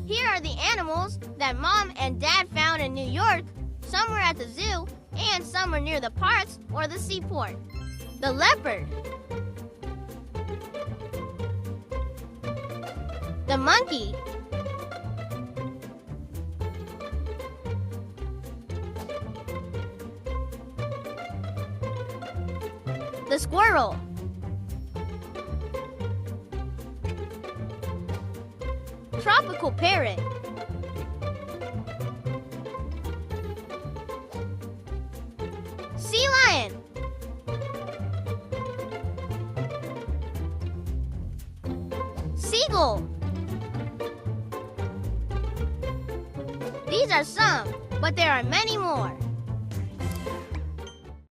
Here are the animals that Mom and Dad found in New York. Some were at the zoo, and some were near the parks or the seaport. The leopard, the monkey, the squirrel, tropical parrot, sea lion, seagull. These are some, but there are many more.